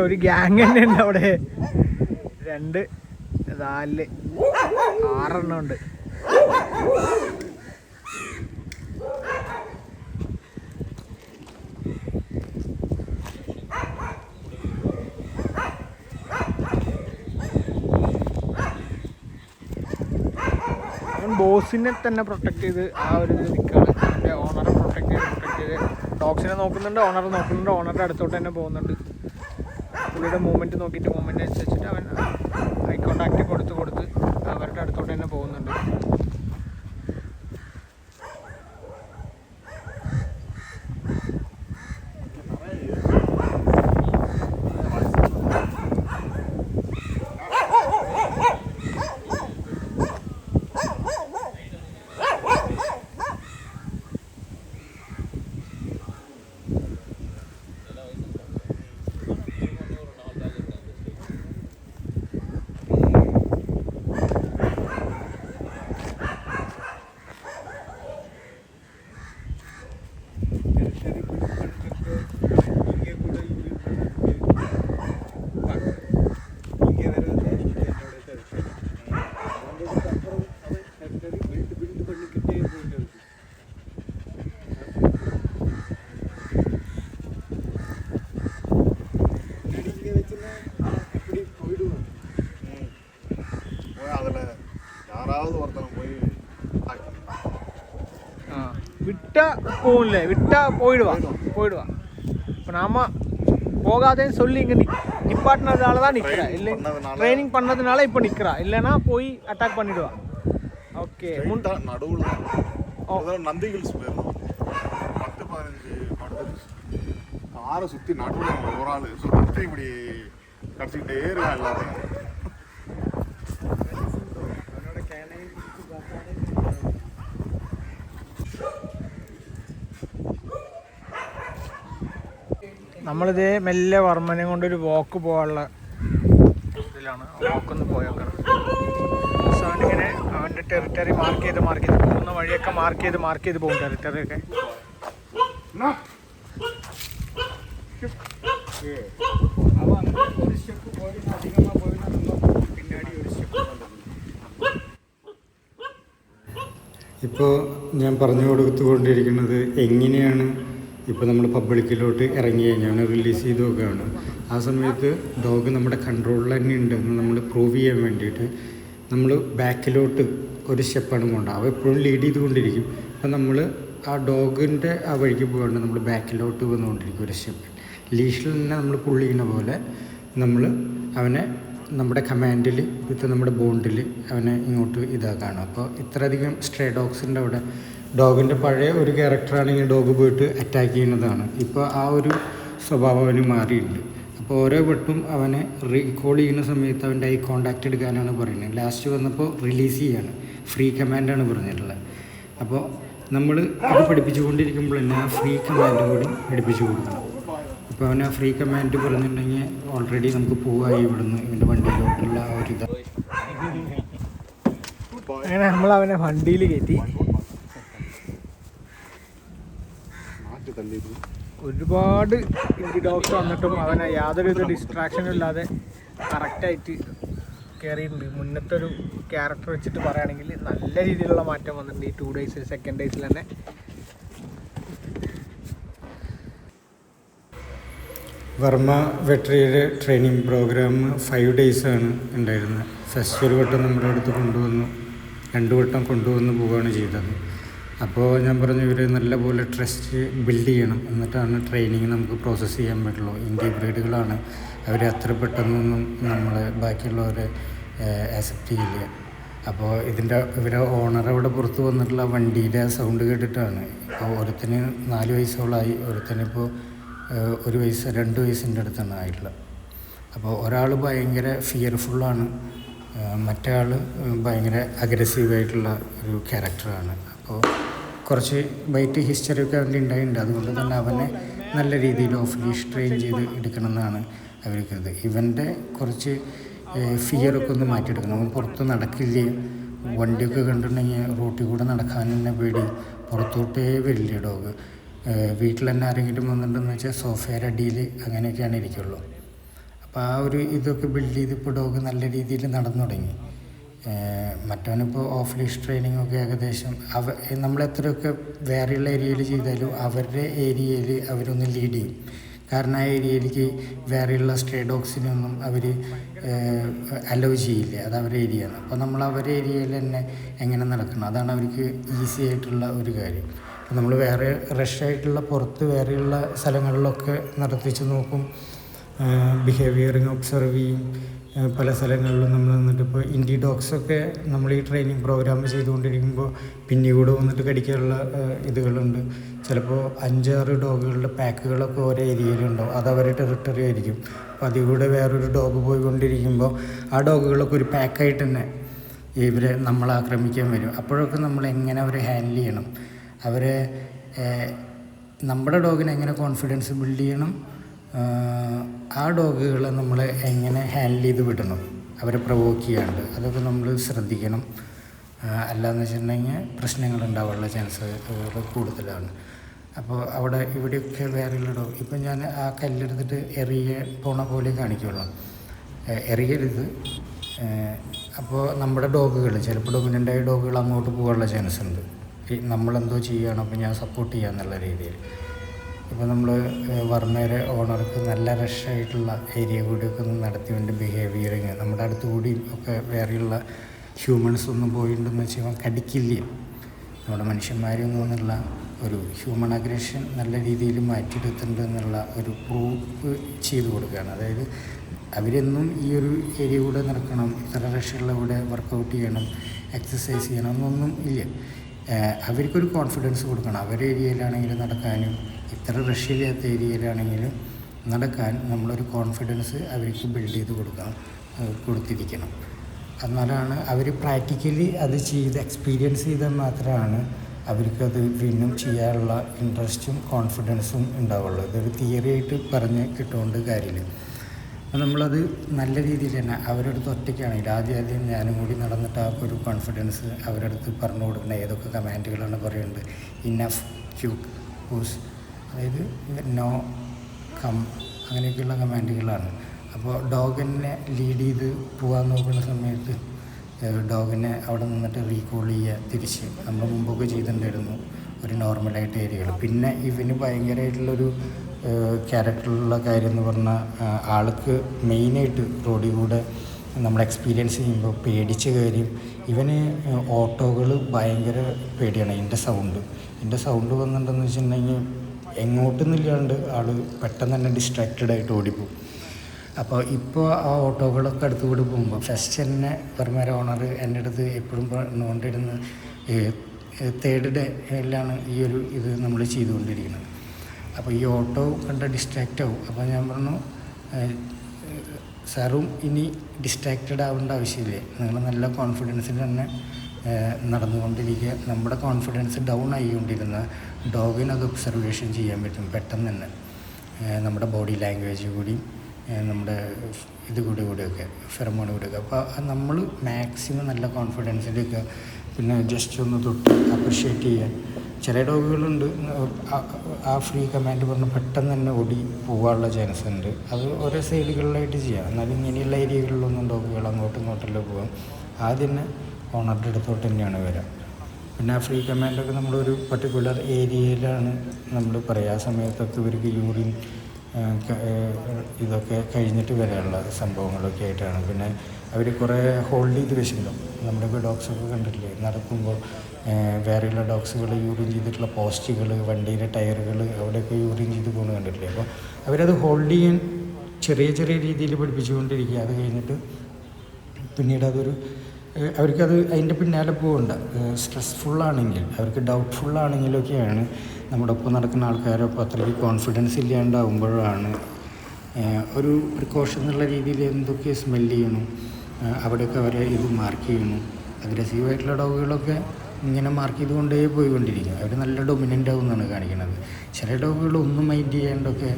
ഒരു ഗ്യാങ് തന്നെ ഉണ്ട് അവിടെ. 2, 4, 6 ഉണ്ട്. ബോസിനെ തന്നെ പ്രൊട്ടക്ട് ചെയ്ത് ആ ഒരു ഇത് നിൽക്കുകയാണ്. എൻ്റെ ഓണറെ പ്രൊട്ടക്ട് ചെയ്ത് ഡോഗ്സിനെ നോക്കുന്നുണ്ട്, ഓണറെ നോക്കുന്നുണ്ട്. ഓണറുടെ അടുത്തോട്ട് തന്നെ പോകുന്നുണ്ട്. പുള്ളിയുടെ മൂവ്മെൻറ്റ് നോക്കിയിട്ട് മൂവ്മെൻറ്റ് അനുസരിച്ചിട്ട് അവൻ ഐ കോണ്ടാക്റ്റ് കൊടുത്ത് അവരുടെ അടുത്തോട്ട് തന്നെ പോകുന്നുണ്ട്. விட்டா போயிடுவான். இப்போ நாம போகாதேன்னு சொல்லி இங்கே நிப்பாட்டினதால தான் நிற்கிறா. இல்லை ட்ரைனிங் பண்ணதுனால இப்போ நிற்கிறா. இல்லைன்னா போய் அட்டாக் பண்ணிடுவான். ஓகே நடுவில் நந்தி ஹில்ஸ் போயிடணும். 10-15 காரை சுற்றி நடுவில் ஒரு ஆள் சுற்றி இப்படி கடிச்சிக்கிட்டே இருக்கா எல்லாத்தையும். നമ്മളിതേ മെല്ലെ വർമ്മനെ കൊണ്ടൊരു വാക്ക് പോകാനുള്ള ഇതിലാണ്. വാക്കൊന്ന് പോയേക്കണം. ഇങ്ങനെ അവൻ്റെ ടെറിട്ടറി മാർക്ക് ചെയ്ത് പോകുന്ന വഴിയൊക്കെ മാർക്ക് ചെയ്ത് പോകും ടെറിട്ടറിയൊക്കെ. ഒരു സ്റ്റെപ്പ് പോയിരുന്ന അധികமாக പോയിരുന്ന പിന്നാടി ഒരു സ്റ്റെപ്പ്. ഇപ്പോൾ ഞാൻ പറഞ്ഞു കൊടുത്തുകൊണ്ടിരിക്കുന്നത് എങ്ങനെയാണ് ഇപ്പോൾ നമ്മൾ പബ്ലിക്കിലോട്ട് ഇറങ്ങി കഴിഞ്ഞാൽ റിലീസ് ചെയ്ത് നോക്കുകയാണ്. ആ സമയത്ത് ഡോഗ് നമ്മുടെ കൺട്രോളിൽ തന്നെ ഉണ്ടെന്ന് നമ്മൾ പ്രൂവ് ചെയ്യാൻ വേണ്ടിയിട്ട് നമ്മൾ ബാക്കിലോട്ട് ഒരു സ്റ്റെപ്പാണ് പോകേണ്ടത്. അവ എപ്പോഴും ലീഡ് ചെയ്തുകൊണ്ടിരിക്കും. അപ്പം നമ്മൾ ആ ഡോഗിൻ്റെ ആ വഴിക്ക് പോകാണ്ട് നമ്മൾ ബാക്കിലോട്ട് വന്നുകൊണ്ടിരിക്കും ഒരു സ്റ്റെപ്പ്. ലീഷിൽ തന്നെ നമ്മൾ പുള്ളി ചെയ്യുന്ന പോലെ നമ്മൾ അവനെ നമ്മുടെ കമാൻഡിൽ വിത്ത് നമ്മുടെ ബോണ്ടിൽ അവനെ ഇങ്ങോട്ട് ഇതാക്കാണ്. അപ്പോൾ ഇത്രയധികം സ്ട്രേ ഡോഗ്സിൻ്റെ അവിടെ ഡോഗിൻ്റെ പഴയ ഒരു ക്യാരക്ടറാണെങ്കിൽ ഡോഗ് പോയിട്ട് അറ്റാക്ക് ചെയ്യുന്നതാണ്. ഇപ്പോൾ ആ ഒരു സ്വഭാവം അവന് മാറിയിട്ടുണ്ട്. അപ്പോൾ ഓരോ വട്ടും അവനെ റീകോൾ ചെയ്യുന്ന സമയത്ത് അവൻ്റെ ഐ കോണ്ടാക്റ്റ് എടുക്കാനാണ് പറയുന്നത്. ലാസ്റ്റ് വന്നപ്പോൾ റിലീസ് ചെയ്യാണ്, ഫ്രീ കമാൻഡാണ് പറഞ്ഞിട്ടുള്ളത്. അപ്പോൾ നമ്മൾ അത് പഠിപ്പിച്ചു കൊണ്ടിരിക്കുമ്പോൾ തന്നെ ആ ഫ്രീ കമാൻഡ് കൂടി പഠിപ്പിച്ചു കൊടുക്കണം. ഇപ്പോൾ അവൻ ആ ഫ്രീ കമാൻഡ് പറഞ്ഞിട്ടുണ്ടെങ്കിൽ ഓൾറെഡി നമുക്ക് പോവായി ഇവിടുന്ന് ഇവൻ്റെ വണ്ടിയിലോട്ടുള്ള ആ ഒരു ഇതാണ്. അങ്ങനെ നമ്മൾ അവനെ വണ്ടിയിൽ കയറ്റി. ഒരുപാട് ഇൻഡി ഡോഗ്സ് വന്നിട്ടും അവനെ യാതൊരുവിധ ഡിസ്ട്രാക്ഷനും ഇല്ലാതെ കറക്റ്റായിട്ട് കയറിയിട്ടുണ്ട്. മുന്നത്തെ ഒരു ക്യാരക്ടർ വെച്ചിട്ട് പറയുകയാണെങ്കിൽ നല്ല രീതിയിലുള്ള മാറ്റം വന്നിട്ടുണ്ട് ഈ 2 days സെക്കൻഡ് ഡേയ്സിൽ തന്നെ. വർമ്മ വെറ്ററിയുടെ ട്രെയിനിങ് പ്രോഗ്രാം 5 days ഉണ്ടായിരുന്നത്. ഫസ്റ്റ് ഒരു വട്ടം നമ്മുടെ അടുത്ത് കൊണ്ടുവന്നു, 2 വട്ടം കൊണ്ടുവന്ന് പോവുകയാണ് ചെയ്തത്. അപ്പോൾ ഞാൻ പറഞ്ഞു ഇവർ നല്ലപോലെ ട്രസ്റ്റ് ബിൽഡ് ചെയ്യണം, എന്നിട്ടാണ് ട്രെയിനിങ് നമുക്ക് പ്രോസസ്സ് ചെയ്യാൻ പറ്റുള്ളൂ. ഇന്ത്യ ബ്രീഡുകളാണ്, അവർ അത്ര പെട്ടെന്നൊന്നും നമ്മൾ ബാക്കിയുള്ളവരെ ആക്സെപ്റ്റ് ചെയ്യില്ല. അപ്പോൾ ഇവരെ ഓണർ അവിടെ പുറത്ത് വന്നിട്ടുള്ള വണ്ടിയുടെ സൗണ്ട് കേട്ടിട്ടാണ്. ഇപ്പോൾ ഒരുത്തിന് 4 വയസ്സോളായി, ഒരുത്തനിപ്പോൾ 1 വയസ്സ് 2 വയസ്സിൻ്റെ അടുത്താണ് ആയിട്ടുള്ളത്. അപ്പോൾ ഒരാൾ ഭയങ്കര ഫിയർഫുള്ളാണ്, മറ്റേ ആൾ ഭയങ്കര അഗ്രസീവായിട്ടുള്ള ഒരു ക്യാരക്ടറാണ്. അപ്പോൾ കുറച്ച് ബൈറ്റ് ഹിസ്റ്ററിയൊക്കെ അവൻ്റെ ഉണ്ടായിട്ടുണ്ട്. അതുകൊണ്ട് തന്നെ അവനെ നല്ല രീതിയിൽ ഓഫ് ലീഷ് ട്രെയിൻ ചെയ്ത് എടുക്കണമെന്നാണ് അവർക്കത്. ഇവൻ്റെ കുറച്ച് ഫിയറൊക്കെ ഒന്ന് മാറ്റിയെടുക്കണം. അവൻ പുറത്ത് നടക്കില്ലേ, വണ്ടിയൊക്കെ കണ്ടിട്ടുണ്ടെങ്കിൽ റോട്ടിൽ കൂടെ നടക്കാൻ തന്നെ പേടി, പുറത്തോട്ടേ വരില്ല ഡോഗ്. വീട്ടിൽ തന്നെ ആരെങ്കിലും വന്നിട്ടുണ്ടെന്ന് വെച്ചാൽ സോഫയുടെ അടിയിൽ അങ്ങനെയൊക്കെയാണ് ഇരിക്കുള്ളൂ. അപ്പോൾ ആ ഒരു ഇതൊക്കെ ബിൽഡ് ചെയ്ത് ഇപ്പോൾ ഡോഗ് നല്ല രീതിയിൽ നടന്നു തുടങ്ങി. മറ്റവനിപ്പോൾ ഓഫ് ലീഷ് ട്രെയിനിങ്ങൊക്കെ ഏകദേശം നമ്മളെത്രയൊക്കെ വേറെയുള്ള ഏരിയയിൽ ചെയ്താലും അവരുടെ ഏരിയയിൽ അവരൊന്ന് ലീഡ് ചെയ്യും. കാരണം ആ ഏരിയയിലേക്ക് വേറെയുള്ള സ്ട്രേ ഡോഗ്സിനൊന്നും അവർ അലോ ചെയ്യില്ല, അത് അവരുടെ ഏരിയയാണ്. അപ്പോൾ നമ്മൾ അവരുടെ ഏരിയയിൽ തന്നെ എങ്ങനെ നടക്കണം, അതാണ് അവർക്ക് ഈസി ആയിട്ടുള്ള ഒരു കാര്യം. അപ്പോൾ നമ്മൾ വേറെ റഷായിട്ടുള്ള പുറത്ത് വേറെയുള്ള സ്ഥലങ്ങളിലൊക്കെ നടത്തിച്ച് നോക്കും, ബിഹേവിയറിങ് ഒബ്സർവ് ചെയ്യും. പല സ്ഥലങ്ങളിലും നമ്മൾ വന്നിട്ട് ഇപ്പോൾ ഇൻഡി ഡോഗ്സൊക്കെ നമ്മൾ ഈ ട്രെയിനിങ് പ്രോഗ്രാം ചെയ്തുകൊണ്ടിരിക്കുമ്പോൾ പിന്നെ കൂടെ വന്നിട്ട് കടിക്കാനുള്ള ഇതുകളുണ്ട്. ചിലപ്പോൾ 5-6 ഡോഗുകളുടെ പാക്കുകളൊക്കെ ഓരോ ഏരിയയിലുണ്ടാവും, അത് അവരുടെ ടെറിട്ടറി ആയിരിക്കും. അപ്പോൾ അതിൽ കൂടെ വേറൊരു ഡോഗ് പോയിക്കൊണ്ടിരിക്കുമ്പോൾ ആ ഡോഗുകളൊക്കെ ഒരു പാക്കായിട്ട് തന്നെ ഇവരെ നമ്മളെ ആക്രമിക്കാൻ വരും. അപ്പോഴൊക്കെ നമ്മൾ എങ്ങനെ അവരെ ഹാൻഡിൽ ചെയ്യണം, അവരെ നമ്മുടെ ഡോഗിനെ എങ്ങനെ കോൺഫിഡൻസ് ബിൽഡ് ചെയ്യണം, ആ ഡോഗുകളെ നമ്മൾ എങ്ങനെ ഹാൻഡിൽ ചെയ്ത് വിടണം, അവരെ പ്രൊവോക്ക് ചെയ്യാണ്ട്, അതൊക്കെ നമ്മൾ ശ്രദ്ധിക്കണം. അല്ലാന്ന് വെച്ചിട്ടുണ്ടെങ്കിൽ പ്രശ്നങ്ങൾ ഉണ്ടാവാനുള്ള ചാൻസ് കൂടുതലാണ്. അപ്പോൾ അവിടെ ഇവിടെയൊക്കെ വേറെയുള്ള ഡോഗ്, ഇപ്പം ഞാൻ ആ കല്ലെടുത്തിട്ട് എറിയ പോണ പോലെ കാണിക്കുള്ളൂ, എറിയരുത്. അപ്പോൾ നമ്മുടെ ഡോഗുകൾ ചിലപ്പോൾ ഡൊമിനൻ്റായ ഡോഗുകൾ അങ്ങോട്ട് പോകാനുള്ള ചാൻസ് ഉണ്ട്. നമ്മളെന്തോ ചെയ്യുകയാണ്, അപ്പോൾ ഞാൻ സപ്പോർട്ട് ചെയ്യുക എന്നുള്ള രീതിയിൽ. ഇപ്പോൾ നമ്മൾ വർമ്മയുടെ ഓണർക്ക് നല്ല റഷായിട്ടുള്ള ഏരിയ കൂടിയൊക്കെ ഒന്ന് നടത്തി വേണ്ടി ബിഹേവിയറിങ്, നമ്മുടെ അടുത്ത് കൂടിയും ഒക്കെ വേറെയുള്ള ഹ്യൂമൻസ് ഒന്നും പോയിട്ടുണ്ടെന്ന് വെച്ചാൽ കടിക്കില്ല. നമ്മുടെ മനുഷ്യന്മാരൊന്നും എന്നുള്ള ഒരു ഹ്യൂമൺ അഗ്രഷൻ നല്ല രീതിയിൽ മാറ്റിയെടുത്തിട്ടുണ്ട് എന്നുള്ള ഒരു പ്രൂഫ് ചെയ്ത് കൊടുക്കുകയാണ്. അതായത് അവരെന്നും ഈ ഒരു ഏരിയ കൂടെ നടക്കണം, ഇത്ര റഷുള്ള കൂടെ വർക്കൗട്ട് ചെയ്യണം, എക്സസൈസ് ചെയ്യണം എന്നൊന്നും ഇല്ല. അവർക്കൊരു കോൺഫിഡൻസ് കൊടുക്കണം. അവരുടെ ഏരിയയിലാണെങ്കിലും നടക്കാനും ഇത്ര റഷ്യയില്ലാത്ത ഏരിയയിലാണെങ്കിലും നടക്കാൻ നമ്മളൊരു കോൺഫിഡൻസ് അവർക്ക് ബിൽഡ് ചെയ്ത് കൊടുത്തിരിക്കണം. എന്നാലാണ് അവർ പ്രാക്ടിക്കലി അത് എക്സ്പീരിയൻസ് ചെയ്താൽ മാത്രമാണ് അവർക്കത് വീണ്ടും ചെയ്യാനുള്ള ഇൻട്രസ്റ്റും കോൺഫിഡൻസും ഉണ്ടാവുള്ളൂ. ഇതൊരു തിയറി ആയിട്ട് പറഞ്ഞ് കിട്ടുകൊണ്ട് കാര്യമില്ല. അപ്പോൾ നമ്മളത് നല്ല രീതിയിൽ തന്നെ അവരുടെ അടുത്ത് ഒറ്റയ്ക്കാണെങ്കിൽ ആദ്യം ഞാനും കൂടി നടന്നിട്ട് ആ ഒരു കോൺഫിഡൻസ് അവരുടെ അടുത്ത് പറഞ്ഞു കൊടുക്കണം. ഏതൊക്കെ കമാൻഡുകളാണ് പറയുന്നത്, ഇനഫ്, ക്യൂക്ക്, പൂസ്, അതായത് നോ, കം, അങ്ങനെയൊക്കെയുള്ള കമാൻഡുകളാണ്. അപ്പോൾ ഡോഗിനെ ലീഡ് ചെയ്ത് പോകാൻ നോക്കുന്ന സമയത്ത് ഡോഗിനെ അവിടെ നിന്നിട്ട് റീകോൾ ചെയ്യുക, തിരിച്ച് നമ്മൾ മുമ്പൊക്കെ ചെയ്തിട്ടുണ്ടായിരുന്നു ഒരു നോർമലായിട്ട് ഏരിയകൾ. പിന്നെ ഇവന് ഭയങ്കരമായിട്ടുള്ളൊരു ക്യാരക്ടറിലുള്ള കാര്യം എന്ന് പറഞ്ഞാൽ ആൾക്ക് മെയിനായിട്ട് റോഡിൽ കൂടെ നമ്മൾ എക്സ്പീരിയൻസ് ചെയ്യുമ്പോൾ പേടിച്ച കാര്യം, ഇവന് ഓട്ടോകൾ ഭയങ്കര പേടിയാണ്. ഇതിൻ്റെ സൗണ്ട് വന്നിട്ടുണ്ടെന്ന് വെച്ചിട്ടുണ്ടെങ്കിൽ എങ്ങോട്ടൊന്നുമില്ലാണ്ട് ആൾ പെട്ടെന്ന് തന്നെ ഡിസ്ട്രാക്റ്റഡ് ആയിട്ട് ഓടിപ്പോവും. അപ്പോൾ ഇപ്പോൾ ആ ഓട്ടോകളൊക്കെ അടുത്ത് കൂടി പോകുമ്പോൾ ഫസ്റ്റ് തന്നെ വെറുമേരെ ഓണർ എൻ്റെ അടുത്ത് എപ്പോഴും പറഞ്ഞുകൊണ്ടിരുന്ന 3rd ഡേയിലാണ് ഈ ഒരു ഇത് നമ്മൾ ചെയ്തുകൊണ്ടിരിക്കുന്നത്. അപ്പോൾ ഈ ഓട്ടോ കണ്ട ഡിസ്ട്രാക്റ്റ് ആവും. അപ്പോൾ ഞാൻ പറഞ്ഞു, സാറും ഇനി ഡിസ്ട്രാക്റ്റഡ് ആവേണ്ട ആവശ്യമില്ല, നിങ്ങൾ നല്ല കോൺഫിഡൻസിൽ തന്നെ നടന്നുകൊണ്ടിരിക്കുക. നമ്മുടെ കോൺഫിഡൻസ് ഡൗൺ ആയിക്കൊണ്ടിരുന്ന ഡോഗിന് അത് ഒബ്സർവേഷൻ ചെയ്യാൻ പറ്റും പെട്ടെന്ന് തന്നെ, നമ്മുടെ ബോഡി ലാംഗ്വേജ് കൂടി, നമ്മുടെ കൂടിയൊക്കെ ഫെറമോൺ കൂടിയൊക്കെ. അപ്പോൾ നമ്മൾ മാക്സിമം നല്ല കോൺഫിഡൻസിലേക്ക് പിന്നെ ജസ്റ്റ് ഒന്ന് തൊട്ട് അപ്രിഷ്യേറ്റ് ചെയ്യാൻ. ചില ഡോഗുകളുണ്ട് ആ ഫ്രീ കമാൻഡ് പറഞ്ഞ് പെട്ടെന്ന് തന്നെ ഓടി പോകാനുള്ള ചാൻസ് ഉണ്ട്. അത് ഓരോ സൈഡുകളിലായിട്ട് ചെയ്യാം. എന്നാലും ഇങ്ങനെയുള്ള ഏരിയകളിലൊന്നും ഡോഗുകൾ അങ്ങോട്ടും ഇങ്ങോട്ടല്ലോ പോകാം. ആദ്യം തന്നെ ഓണറുടെ അടുത്തോട്ട് തന്നെയാണ് വരാം. പിന്നെ ആ ഫ്രീ കമാൻഡൊക്കെ നമ്മളൊരു പർട്ടിക്കുലർ ഏരിയയിലാണ് നമ്മൾ പറയുക. ആ സമയത്തൊക്കെ ഇവർക്ക് യൂറിൻ ഇതൊക്കെ കഴിഞ്ഞിട്ട് വരാനുള്ള സംഭവങ്ങളൊക്കെ ആയിട്ടാണ്. പിന്നെ അവർ കുറേ ഹോൾഡ് ചെയ്ത് വെച്ചിട്ടുണ്ടാവും. നമ്മുടെ ഡോഗ്സൊക്കെ കണ്ടിട്ടില്ലേ, നടക്കുമ്പോൾ വേറെയുള്ള ഡോഗ്സുകൾ യൂറിൻ ചെയ്തിട്ടുള്ള പോസ്റ്റുകൾ, വണ്ടിയിലെ ടയറുകൾ, അവിടെയൊക്കെ യൂറിൻ ചെയ്ത് പോകുന്നത് കണ്ടിട്ടില്ലേ. അപ്പോൾ അവരത് ഹോൾഡ് ചെയ്യാൻ ചെറിയ രീതിയിൽ പഠിപ്പിച്ചുകൊണ്ടിരിക്കുക. അത് കഴിഞ്ഞിട്ട് പിന്നീട് അതൊരു അവർക്കത് അതിൻ്റെ പിന്നാലെ പോകണ്ട. സ്ട്രെസ്ഫുള്ളാണെങ്കിൽ, അവർക്ക് ഡൗട്ട്ഫുള്ളാണെങ്കിലൊക്കെയാണ് നമ്മുടെ ഒപ്പം നടക്കുന്ന ആൾക്കാരൊപ്പം അത്രയ്ക്ക് കോൺഫിഡൻസ് ഇല്ലാണ്ടാവുമ്പോഴാണ് ഒരു പ്രിക്കോഷൻ എന്നുള്ള രീതിയിൽ എന്തൊക്കെ സ്മെല്ല് ചെയ്യണം, അവിടെയൊക്കെ അവരെ ഇത് മാർക്ക് ചെയ്യണം. അഗ്രസീവായിട്ടുള്ള ഡോഗുകളൊക്കെ ഇങ്ങനെ മാർക്ക് ചെയ്തുകൊണ്ടേ പോയിക്കൊണ്ടിരിക്കും. അവർ നല്ല ഡൊമിനൻ്റ് ആവുമെന്നാണ് കാണിക്കുന്നത്. ചില ഡോഗുകൾ ഒന്നും മൈൻഡ് ചെയ്യാണ്ടൊക്കെ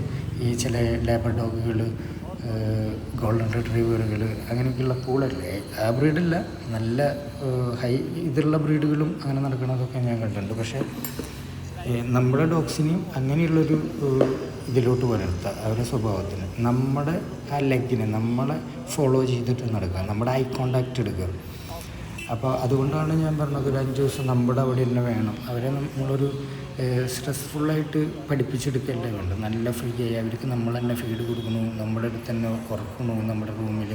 ഈ ചില ലാബർ ഡോഗുകൾ, ഗോൾഡൻ റിട്രീവറുകൾ, അങ്ങനെയൊക്കെയുള്ള പൂളല്ലേ, ആ ബ്രീഡല്ല, നല്ല ഹൈ ഇതുള്ള ബ്രീഡുകളും അങ്ങനെ നടക്കുന്നതൊക്കെ ഞാൻ കണ്ടിട്ടുണ്ട്. പക്ഷേ നമ്മുടെ ഡോഗ്സിനെയും അങ്ങനെയുള്ളൊരു ഇതിലോട്ട് വളർത്തുക, അവരുടെ സ്വഭാവത്തിന്, നമ്മുടെ ആ ലെഗിനെ നമ്മളെ ഫോളോ ചെയ്തിട്ട് നടക്കുക, നമ്മുടെ ഐ കോണ്ടാക്റ്റ് എടുക്കുക. അപ്പോൾ അതുകൊണ്ടാണ് ഞാൻ പറഞ്ഞത് ഒരു 5 ദിവസം നമ്മുടെ അവിടെ തന്നെ വേണം. അവരെ നമ്മളൊരു സ്ട്രെസ്ഫുള്ളായിട്ട് പഠിപ്പിച്ചെടുക്കല്ലേ വേണ്ട, നല്ല ഫ്രീ ആയി അവർക്ക് നമ്മൾ തന്നെ ഫീഡ് കൊടുക്കണു, നമ്മുടെ അടുത്ത് തന്നെ ഉറക്കണു നമ്മുടെ റൂമിൽ.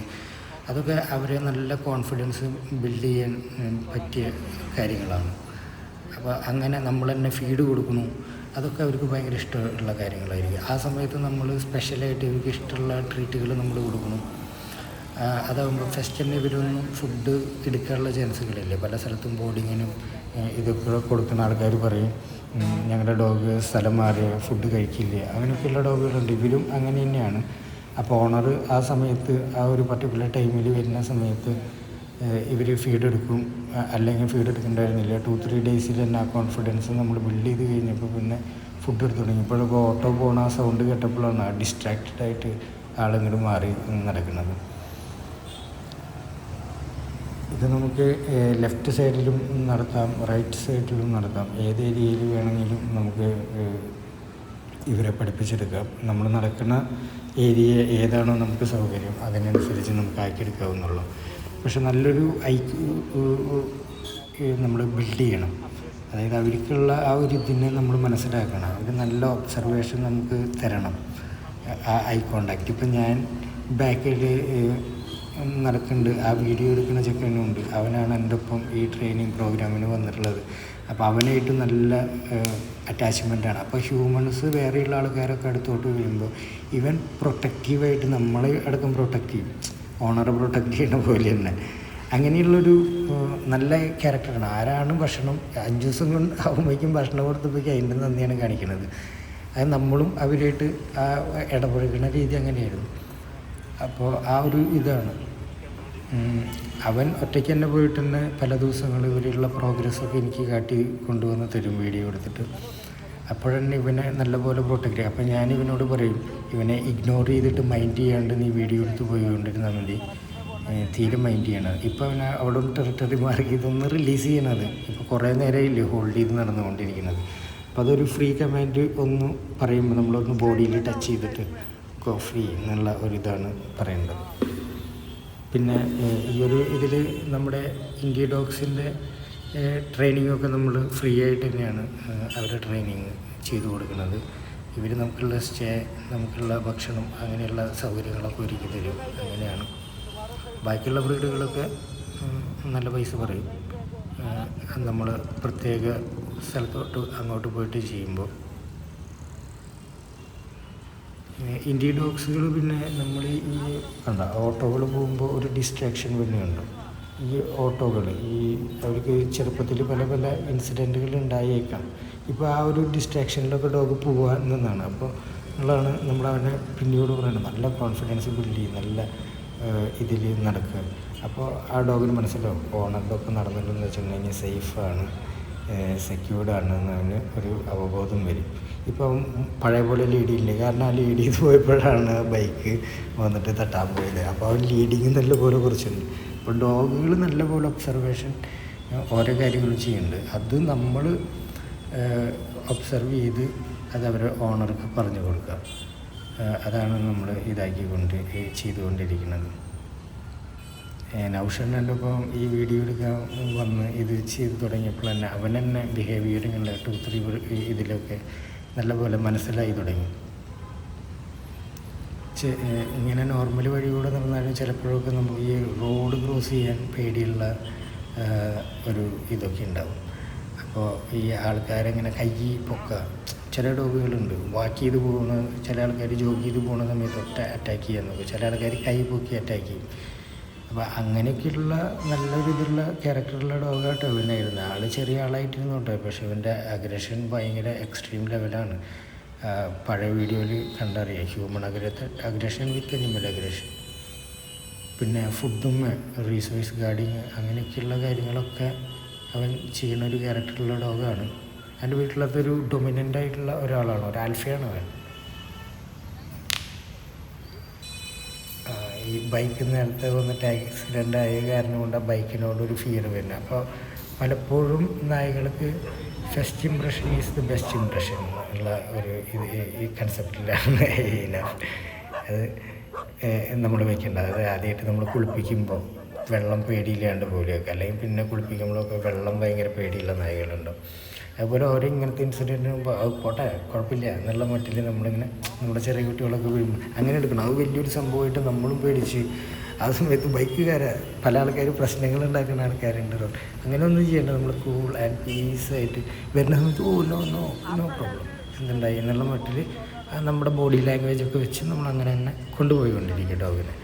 അതൊക്കെ അവരെ നല്ല കോൺഫിഡൻസ് ബിൽഡ് ചെയ്യാൻ പറ്റിയ കാര്യങ്ങളാണ്. അപ്പോൾ അങ്ങനെ നമ്മൾ തന്നെ ഫീഡ് കൊടുക്കണു, അതൊക്കെ അവർക്ക് ഭയങ്കര ഇഷ്ടമുള്ള കാര്യങ്ങളായിരിക്കും. ആ സമയത്ത് നമ്മൾ സ്പെഷ്യലായിട്ട് ഇവർക്ക് ഇഷ്ടമുള്ള ട്രീറ്റുകൾ നമ്മൾ കൊടുക്കണം. അതാകുമ്പോൾ ഫസ്റ്റ് തന്നെ ഇവരൊന്നും ഫുഡ് എടുക്കാനുള്ള ചാൻസുകളില്ലേ. പല സ്ഥലത്തും ബോർഡിങ്ങിനും ഇതൊക്കെ കൊടുക്കുന്ന ആൾക്കാർ പറയും ഞങ്ങളുടെ ഡോഗ് സ്ഥലം മാറിയ ഫുഡ് കഴിക്കില്ല, അങ്ങനെയൊക്കെയുള്ള ഡോഗുകളുണ്ട്. ഇവരും അങ്ങനെ തന്നെയാണ്. അപ്പോൾ ഓണർ ആ സമയത്ത് ആ ഒരു പർട്ടിക്കുലർ ടൈമിൽ വരുന്ന സമയത്ത് ഇവർ ഫീഡ് എടുക്കും, അല്ലെങ്കിൽ ഫീഡ് എടുക്കണ്ടായിരുന്നില്ല. 2-3 ഡേയ്സിൽ തന്നെ ആ കോൺഫിഡൻസ് നമ്മൾ ബിൽഡ് ചെയ്ത് കഴിഞ്ഞപ്പോൾ പിന്നെ ഫുഡ് എടുത്ത് തുടങ്ങി. ഇപ്പോഴൊക്കെ ഓട്ടോ പോകണ ആ സൗണ്ട് കേട്ടപ്പോഴാണ് ആ ഡിസ്ട്രാക്റ്റഡ് ആയിട്ട് ആളിങ്ങോട്ട് മാറി നടക്കുന്നത്. ഇത് നമുക്ക് ലെഫ്റ്റ് സൈഡിലും നടത്താം, റൈറ്റ് സൈഡിലും നടത്താം, ഏത് ഏരിയയിൽ വേണമെങ്കിലും നമുക്ക് ഇവരെ പഠിപ്പിച്ചെടുക്കാം. നമ്മൾ നടക്കുന്ന ഏരിയ ഏതാണോ നമുക്ക് സൗകര്യം അതിനനുസരിച്ച് നമുക്ക് ആക്കിയെടുക്കാവുന്നുള്ളൂ. പക്ഷെ നല്ലൊരു നമ്മൾ ബിൽഡ് ചെയ്യണം. അതായത് അവർക്കുള്ള ആ ഒരു ഇതിനെ നമ്മൾ മനസ്സിലാക്കണം. അവർ നല്ല ഒബ്സർവേഷൻ നമുക്ക് തരണം, ആ ഐ കോണ്ടാക്റ്റ്. ഇപ്പം ഞാൻ ബാക്കിൽ നടക്കുന്നുണ്ട്, ആ വീഡിയോ എടുക്കുന്ന ചെക്കനുണ്ട്, അവനാണ് എൻ്റെ ഒപ്പം ഈ ട്രെയിനിങ് പ്രോഗ്രാമിന് വന്നിട്ടുള്ളത്. അപ്പോൾ അവനായിട്ട് നല്ല അറ്റാച്ച്മെൻറ്റാണ്. അപ്പോൾ ഹ്യൂമൻസ് വേറെയുള്ള ആൾക്കാരൊക്കെ അടുത്തോട്ട് വരുമ്പോൾ ഇവൻ പ്രൊട്ടക്റ്റീവായിട്ട് നമ്മളെ അടക്കം പ്രൊട്ടക്റ്റ് ചെയ്യും, ഓണറെ പ്രൊട്ടക്റ്റ് ചെയ്യുന്ന പോലെ തന്നെ. അങ്ങനെയുള്ളൊരു നല്ല ക്യാരക്ടറാണ്. ആരാണ് ഭക്ഷണം 5 ദിവസം കൊണ്ട് ആകുമ്പോഴേക്കും ഭക്ഷണം കൊടുത്തപ്പോഴേക്കും അതിൻ്റെ നന്ദിയാണ് കാണിക്കുന്നത്. അത് നമ്മളും അവരായിട്ട് ആ ഇടപഴകുന്ന രീതി അങ്ങനെയായിരുന്നു. അപ്പോൾ ആ ഒരു ഇതാണ്. അവൻ ഒറ്റയ്ക്ക് തന്നെ പോയിട്ട് തന്നെ പല ദിവസങ്ങൾ ഇവരുള്ള പ്രോഗ്രസ്സൊക്കെ എനിക്ക് കാട്ടി കൊണ്ടുവന്ന് തരും വീഡിയോ എടുത്തിട്ട്. അപ്പോഴന്നെ ഇവനെ നല്ലപോലെ പ്രൊട്ടക്റ്റ് ചെയ്യും. അപ്പോൾ ഞാൻ ഇവനോട് പറയും, ഇവനെ ഇഗ്നോർ ചെയ്തിട്ട് മൈൻഡ് ചെയ്യാണ്ട് നീ വീഡിയോ എടുത്ത് പോയിക്കൊണ്ടിരുന്നാൽ മതി, തീരെ മൈൻഡ് ചെയ്യണം. ഇപ്പോൾ അവനെ അവിടെ ഒരു ടെറിട്ടറി മാറി ഇതൊന്ന് റിലീസ് ചെയ്യണത്. ഇപ്പോൾ കുറേ നേരമില്ലേ ഹോൾഡ് ചെയ്ത് നടന്നുകൊണ്ടിരിക്കുന്നത്. അപ്പോൾ അതൊരു ഫ്രീ കമാൻഡ് ഒന്ന് പറയുമ്പോൾ നമ്മളൊന്ന് ബോഡിയിൽ ടച്ച് ചെയ്തിട്ട് ഫ്രീ എന്നുള്ള ഒരിതാണ് പറയേണ്ടത്. പിന്നെ ഈ ഒരു ഇതിൽ നമ്മുടെ ഇന്ത്യ ഡോഗ്സിൻ്റെ ട്രെയിനിങ്ങൊക്കെ നമ്മൾ ഫ്രീ ആയിട്ട് തന്നെയാണ് അവരുടെ ട്രെയിനിങ് ചെയ്തു കൊടുക്കുന്നത്. ഇവർ നമുക്കുള്ള സ്റ്റേ, നമുക്കുള്ള ഭക്ഷണം, അങ്ങനെയുള്ള സൗകര്യങ്ങളൊക്കെ ഒരുക്കി തരും. അങ്ങനെയാണ്. ബാക്കിയുള്ള ബ്രീഡുകളൊക്കെ നല്ല പൈസ പറയും. നമ്മൾ പ്രത്യേക സ്ഥലത്തോട്ട് അങ്ങോട്ട് പോയിട്ട് ചെയ്യുമ്പോൾ. ഇന്ത്യ ഡോഗ്സുകൾ പിന്നെ നമ്മൾ ഈ ഓട്ടോകൾ പോകുമ്പോൾ ഒരു ഡിസ്ട്രാക്ഷൻ തന്നെയുണ്ട്. ഈ ഓട്ടോകൾ അവർക്ക് ചെറുപ്പത്തിൽ പല പല ഇൻസിഡൻറ്റുകൾ ഉണ്ടായേക്കാം. ഇപ്പോൾ ആ ഒരു ഡിസ്ട്രാക്ഷനിലൊക്കെ ഡോഗ് പോകാൻ നിന്നാണ്. അപ്പോൾ ഉള്ളതാണ് നമ്മൾ അവനെ പിന്നീട് പറയുന്നത്, നല്ല കോൺഫിഡൻസ് ബിൽഡ് ചെയ്യും, നല്ല ഇതിൽ നടക്കുക. അപ്പോൾ ആ ഡോഗിന് മനസ്സിലാവും ഓണറിൻ്റെ ഒപ്പം നടന്നില്ലെന്ന് വെച്ചിട്ടുണ്ടെങ്കിൽ സേഫാണ്, സെക്യൂർഡാണെന്ന് അവന് ഒരു അവബോധം വരും. ഇപ്പം പഴയ പോലെ ലീഡ് ചെയ്യില്ല, കാരണം ആ ലീഡ് ചെയ്ത് പോയപ്പോഴാണ് ബൈക്ക് വന്നിട്ട് തട്ടാൻ പോയത്. അപ്പോൾ അവൻ ലീഡിങ് നല്ലപോലെ കുറച്ചുണ്ട്. അപ്പോൾ ഡോഗുകൾ നല്ലപോലെ ഒബ്സർവേഷൻ ഓരോ കാര്യങ്ങളും ചെയ്യുന്നുണ്ട്. അത് നമ്മൾ ഒബ്സർവ് ചെയ്ത് അത് അവരുടെ ഓണർക്ക് പറഞ്ഞു കൊടുക്കുക. അതാണ് നമ്മൾ ചെയ്തുകൊണ്ടിരിക്കുന്നത്. നൗഷറിനെല്ലാം ഇപ്പം ഈ വീഡിയോ എടുക്കാൻ വന്ന് ഇത് ചെയ്ത് തുടങ്ങിയപ്പോൾ തന്നെ അവൻ തന്നെ ബിഹേവിയറിനുള്ള 2-3 ഇതിലൊക്കെ നല്ലപോലെ മനസ്സിലായി തുടങ്ങി. ഇങ്ങനെ നോർമൽ വഴിയൂടെ നടന്നാലും ചിലപ്പോഴൊക്കെ നമുക്ക് ഈ റോഡ് ക്രോസ് ചെയ്യാൻ പേടിയുള്ള ഒരു ഇതൊക്കെ ഉണ്ടാവും. അപ്പോൾ ഈ ആൾക്കാരെങ്ങനെ കൈ പൊക്കുക, ചില ഡോഗുകളുണ്ട് വാക്ക് ചെയ്ത് പോകുന്ന, ചില ആൾക്കാർ ജോഗ് ചെയ്ത് പോകുന്ന സമയത്ത് അറ്റാക്ക് ചെയ്യാൻ നോക്കും, ചില ആൾക്കാർ കൈ പൊക്കി അറ്റാക്ക് ചെയ്യും. അപ്പോൾ അങ്ങനെയൊക്കെയുള്ള നല്ലൊരു ഇതുള്ള ക്യാരക്ടറുള്ള ഡോഗായിട്ട് ഇവനായിരുന്നു. ആൾ ചെറിയ ആളായിട്ടിരുന്നു കേട്ടോ, പക്ഷേ ഇവൻ്റെ അഗ്രഷൻ ഭയങ്കര എക്സ്ട്രീം ലെവലാണ്. പഴയ വീഡിയോയിൽ കണ്ടറിയാം, ഹ്യൂമൺ അഗ്രഷൻ വിത്ത് അനിമൽ അഗ്രഷൻ. പിന്നെ ഫുഡും റീസോഴ്സ് ഗാർഡിങ് അങ്ങനെയൊക്കെയുള്ള കാര്യങ്ങളൊക്കെ അവൻ ചെയ്യുന്ന ഒരു ക്യാരക്ടറുള്ള ഡോഗാണ്. എൻ്റെ വീട്ടിലത്തൊരു ഡൊമിനൻ്റ് ആയിട്ടുള്ള ഒരാളാണ്, ഒരു ആൽഫയാണ് അവൻ. ഈ ബൈക്ക് നേരത്തെ വന്നിട്ട് ആക്സിഡൻ്റ് ആയ കാരണം കൊണ്ട് ആ ബൈക്കിനോടൊരു ഫിയർ വരുന്നത്. അപ്പോൾ പലപ്പോഴും നായകൾക്ക് first impression is the best impression ഉള്ള ഒരു ഈ കൺസെപ്റ്റിലാണ് അത് നമ്മൾ വയ്ക്കേണ്ടത്. അത് ആദ്യമായിട്ട് നമ്മൾ കുളിപ്പിക്കുമ്പോൾ വെള്ളം പേടിയില്ലാണ്ട് പോലെയൊക്കെ, അല്ലെങ്കിൽ പിന്നെ കുളിപ്പിക്കുമ്പോഴൊക്കെ വെള്ളം ഭയങ്കര പേടിയുള്ള നായകളുണ്ടാവും. അതുപോലെ ഓരോ ഇങ്ങനത്തെ ഇൻസിഡൻറ്റിന് മുമ്പ് അത് പോട്ടെ കുഴപ്പമില്ല എന്നുള്ള മട്ടിൽ നമ്മളിങ്ങനെ നമ്മുടെ ചെറിയ കുട്ടികളൊക്കെ വീഴുമ്പോൾ അങ്ങനെ എടുക്കണം. അത് വലിയൊരു സംഭവമായിട്ട് നമ്മളും പേടിച്ച് ആ സമയത്ത് ബൈക്കുകാരെ പല ആൾക്കാർ പ്രശ്നങ്ങൾ ഉണ്ടാക്കുന്ന ആൾക്കാരുണ്ട്. അങ്ങനെ ഒന്നും ചെയ്യേണ്ട, നമ്മൾ കൂൾ ആൻഡ് പീസായിട്ട് വരുന്ന സമയത്ത് നോ പ്രോബ്ലം എന്തുണ്ടായി എന്നുള്ള മട്ടിൽ നമ്മുടെ ബോഡി ലാംഗ്വേജൊക്കെ വെച്ച് നമ്മൾ അങ്ങനെ തന്നെ കൊണ്ടുപോയിക്കൊണ്ടിരിക്കും ഡോഗിനെ.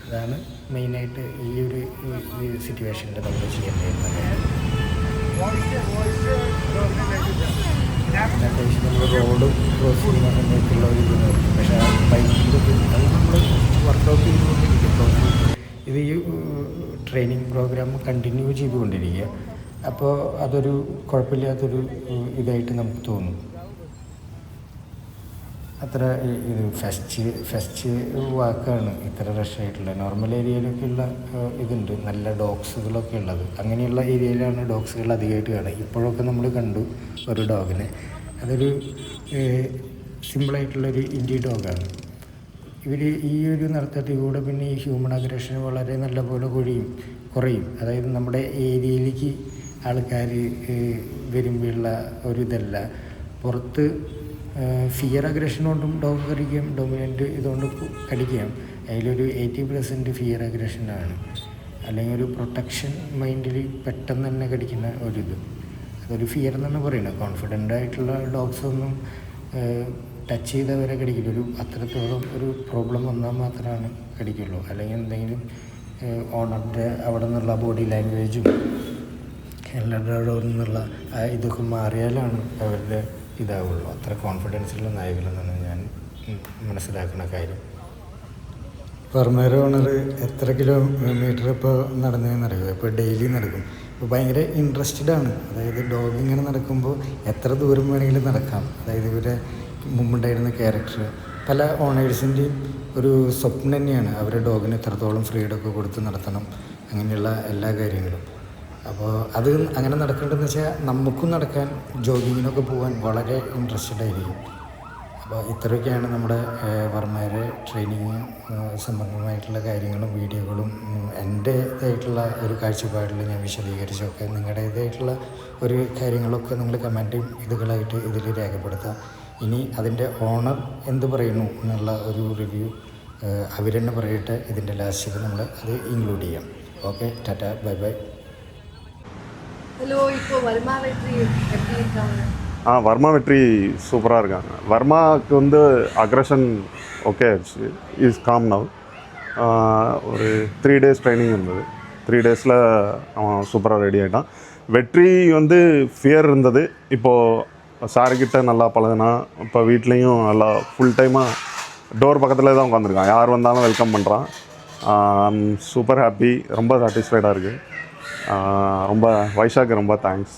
അതാണ് മെയിനായിട്ട് ഈ ഒരു സിറ്റുവേഷനിൽ നമ്മൾ ചെയ്യേണ്ടിയിരുന്ന കാര്യം. അത്യാവശ്യം നമ്മൾ റോഡ് ക്രോസ് ചെയ്യുന്ന സമയത്തുള്ള ഒരു ഇത് നോക്കും. പക്ഷേ ആ ബൈക്കിൻ്റെ അത് നമ്മൾ വർക്കൗട്ട് ചെയ്തുകൊണ്ടിരിക്കും. ഇത് ഈ ട്രെയിനിങ് പ്രോഗ്രാം കണ്ടിന്യൂ ചെയ്തുകൊണ്ടിരിക്കുക. അപ്പോൾ അതൊരു കുഴപ്പമില്ലാത്തൊരു ഇതായിട്ട് നമുക്ക് തോന്നും. അത്ര ഇത് ഫസ്റ്റ് വാക്കാണ് ഇത്ര റഷായിട്ടുള്ള. നോർമൽ ഏരിയയിലൊക്കെയുള്ള ഇതുണ്ട്, നല്ല ഡോഗ്സുകളൊക്കെ ഉള്ളത്. അങ്ങനെയുള്ള ഏരിയയിലാണ് ഡോഗ്സുകൾ അധികമായിട്ട് കാണുക. ഇപ്പോഴൊക്കെ നമ്മൾ കണ്ടു ഒരു ഡോഗിനെ, അതൊരു സിമ്പിളായിട്ടുള്ളൊരു ഇൻഡി ഡോഗാണ്. ഇവർ ഈ ഒരു നടത്തത്തിൽ കൂടെ പിന്നെ ഈ ഹ്യൂമൺ അഗ്രഷൻ വളരെ നല്ലപോലെ കുറയും. അതായത് നമ്മുടെ ഏരിയയിലേക്ക് ആൾക്കാർ വരുമ്പോഴുള്ള ഒരു ഇതല്ല. പുറത്ത് ഫിയർ അഗ്രഷൻ കൊണ്ടും ഡോഗ് കടിക്കാം, ഡൊമിനൻ്റ് ഇതുകൊണ്ട് കടിക്കാം. അതിലൊരു 80% ഫിയർ അഗ്രഷനാണ്, അല്ലെങ്കിൽ ഒരു പ്രൊട്ടക്ഷൻ മൈൻഡിൽ പെട്ടെന്ന് തന്നെ കടിക്കുന്ന ഒരിത്. അതൊരു ഫിയർ എന്നാണ് പറയുന്നത്. കോൺഫിഡൻ്റ് ആയിട്ടുള്ള ഡോഗ്സൊന്നും ടച്ച് ചെയ്തവരെ കടിക്കില്ല. ഒരു അത്രത്തോളം ഒരു പ്രോബ്ലം വന്നാൽ മാത്രമാണ് കടിക്കുള്ളൂ. അല്ലെങ്കിൽ എന്തെങ്കിലും ഓണറിൻ്റെ അവിടെ നിന്നുള്ള ബോഡി ലാംഗ്വേജും എല്ലാവരുടെ അവിടെ നിന്നുള്ള ഇതൊക്കെ മാറിയാലാണ് അവരുടെ ഇതാവുള്ളൂ. അത്ര കോൺഫിഡൻസുള്ള നായകളെന്നാണ് ഞാൻ മനസ്സിലാക്കുന്ന കാര്യം. ഫർമേര ഓണർ എത്ര കിലോമീറ്റർ ഇപ്പോൾ നടന്നതെന്നറിയുമോ? ഇപ്പോൾ ഡെയിലി നടക്കും. ഇപ്പോൾ ഭയങ്കര ഇൻട്രസ്റ്റഡ് ആണ്. അതായത് ഡോഗ് ഇങ്ങനെ നടക്കുമ്പോൾ എത്ര ദൂരം വേണമെങ്കിലും നടക്കാം. അതായത് ഇവരുടെ മുമ്പുണ്ടായിരുന്ന ക്യാരക്ടർ പല ഓണേഴ്സിൻ്റെയും ഒരു സ്വപ്നം തന്നെയാണ് അവരുടെ ഡോഗിന് എത്രത്തോളം ഫ്രീഡമൊക്കെ കൊടുത്ത് നടത്തണം, അങ്ങനെയുള്ള എല്ലാ കാര്യങ്ങളും. അപ്പോൾ അത് അങ്ങനെ നടക്കേണ്ടതെന്ന് വെച്ചാൽ നമുക്കും നടക്കാൻ, ജോഗിങ്ങിനൊക്കെ പോകാൻ വളരെ ഇൻട്രസ്റ്റഡ് ആയിരിക്കും. അപ്പോൾ ഇത്രയൊക്കെയാണ് നമ്മുടെ വർമ്മയുടെ ട്രെയിനിങ് സംബന്ധമായിട്ടുള്ള കാര്യങ്ങളും വീഡിയോകളും എൻ്റേതായിട്ടുള്ള ഒരു കാഴ്ചപ്പാടിൽ ഞാൻ വിശദീകരിച്ചൊക്കെ. നിങ്ങളുടേതായിട്ടുള്ള ഒരു കാര്യങ്ങളൊക്കെ നിങ്ങൾ കമൻറ്റും ഇതുകളായിട്ട് ഇതിൽ രേഖപ്പെടുത്താം. ഇനി അതിൻ്റെ ഓണർ എന്ത് പറയുന്നു എന്നുള്ള ഒരു റിവ്യൂ അവരെന്നെ പറയട്ടെ. ഇതിൻ്റെ ലാസ്റ്റിൽ നമ്മൾ അത് ഇൻക്ലൂഡ് ചെയ്യാം. Okay, Tata, bye bye. Hello, இப்போ வர்மா வெற்றி எப்படி இருக்காங்க? வர்மா வெற்றி சூப்பராக இருக்காங்க. வர்மாவுக்கு வந்து அக்ரஷன் ஓகே ஆயிடுச்சு, இஸ் காம் நவ். ஒரு 3 days ட்ரைனிங் இருந்தது. 3 daysல அவன் சூப்பராக ரெடி ஆகிட்டான். வெற்றி வந்து ஃபியர் இருந்தது. இப்போது சார்கிட்ட நல்லா பழகுனா, இப்போ வீட்லேயும் நல்லா ஃபுல் டைமாக டோர் பக்கத்தில் தான் உட்காந்துருக்கான். யார் வந்தாலும் வெல்கம் பண்ணுறான். சூப்பர் ஹாப்பி, ரொம்ப சாட்டிஸ்ஃபைடாக இருக்குது. ரொம்ப வைஷாக்கு ரொம்ப தேங்க்ஸ்.